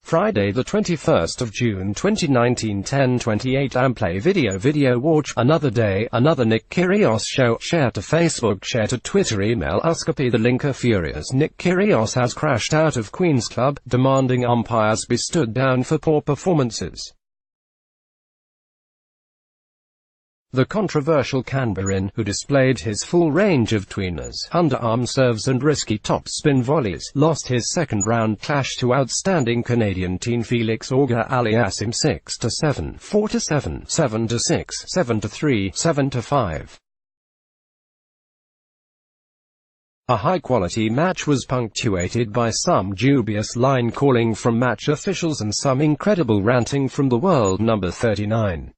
Friday the 21st of June 2019 10:28 Amplay Video watch. Another day, another Nick Kyrgios show. Share to Facebook, share to Twitter, email us. Copy the link. Furious Nick Kyrgios has crashed out of Queen's Club, demanding umpires be stood down for poor performances. The controversial Canberran, who displayed his full range of tweeners, underarm serves and risky topspin volleys, lost his second-round clash to outstanding Canadian teen Felix Auger-Aliassime 6-7, 4-7, 7-6, 7-3, 7-5. A high-quality match was punctuated by some dubious line calling from match officials and some incredible ranting from the world number 39.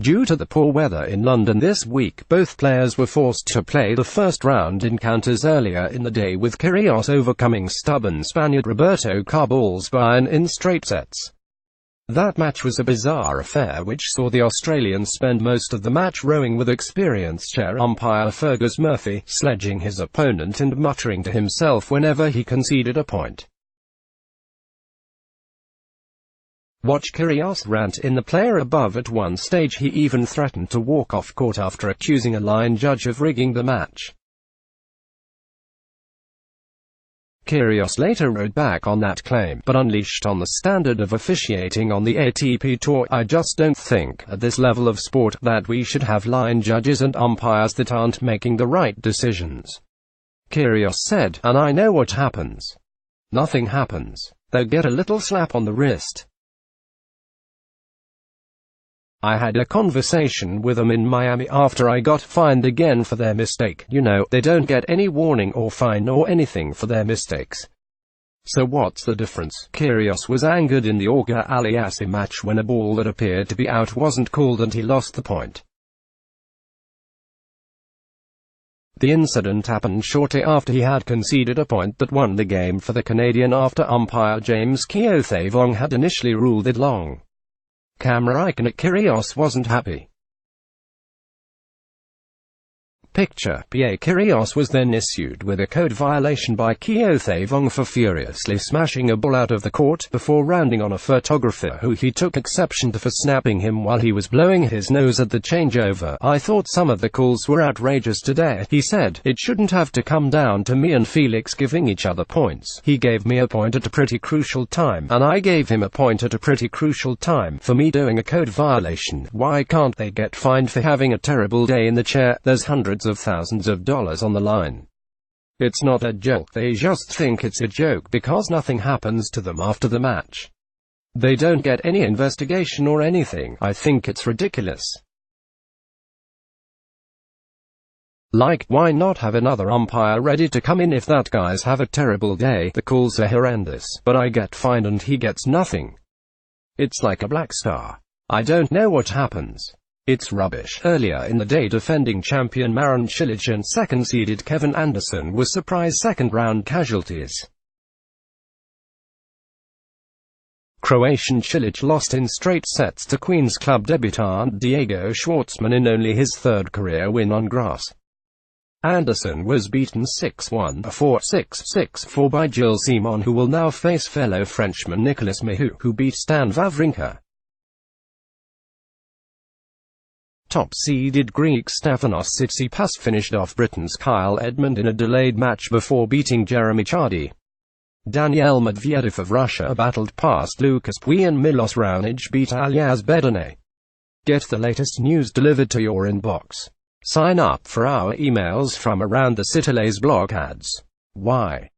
Due to the poor weather in London this week, both players were forced to play the first-round encounters earlier in the day, with Kyrgios overcoming stubborn Spaniard Roberto Carbal's Bayern in straight sets. That match was a bizarre affair which saw the Australian spend most of the match rowing with experienced chair umpire Fergus Murphy, sledging his opponent and muttering to himself whenever he conceded a point. Watch Kyrgios rant in the player above. At one stage he even threatened to walk off court after accusing a line judge of rigging the match. Kyrgios later rode back on that claim, but unleashed on the standard of officiating on the ATP Tour. "I just don't think, at this level of sport, that we should have line judges and umpires that aren't making the right decisions," Kyrgios said, "and I know what happens. Nothing happens. They get a little slap on the wrist. I had a conversation with them in Miami after I got fined again for their mistake. You know, they don't get any warning or fine or anything for their mistakes. So what's the difference?" Kyrgios was angered in the Auger-Aliassime match when a ball that appeared to be out wasn't called and he lost the point. The incident happened shortly after he had conceded a point that won the game for the Canadian after umpire James Keothavong had initially ruled it long. Camera icon at Kyrgios wasn't happy. Picture: PA Kyrgios was then issued with a code violation by Keothavong for furiously smashing a ball out of the court, before rounding on a photographer who he took exception to for snapping him while he was blowing his nose at the changeover. "I thought some of the calls were outrageous today," he said. "It shouldn't have to come down to me and Felix giving each other points. He gave me a point at a pretty crucial time, and I gave him a point at a pretty crucial time. For me doing a code violation, why can't they get fined for having a terrible day in the chair? There's hundreds of thousands of dollars on the line. It's not a joke. They just think it's a joke because nothing happens to them after the match. They don't get any investigation or anything. I think it's ridiculous. Like, why not have another umpire ready to come in if that guy's have a terrible day? The calls are horrendous, but I get fined and he gets nothing. It's like a black star. I don't know what happens. It's rubbish." Earlier in the day, defending champion Marin Cilic and second-seeded Kevin Anderson were surprise second-round casualties. Croatian Cilic lost in straight sets to Queen's Club debutant Diego Schwartzman in only his third career win on grass. Anderson was beaten 6-1, 4-6, 6-4 by Gilles Simon, who will now face fellow Frenchman Nicolas Mahut, who beat Stan Wawrinka. Top-seeded Greek Stefanos Tsitsipas finished off Britain's Kyle Edmund in a delayed match before beating Jeremy Chardy. Daniil Medvedev of Russia battled past Lucas Pouille and Milos Raonic beat Aljaz Bedene. Get the latest news delivered to your inbox. Sign up for our emails from around the Cityl's blog ads. Why?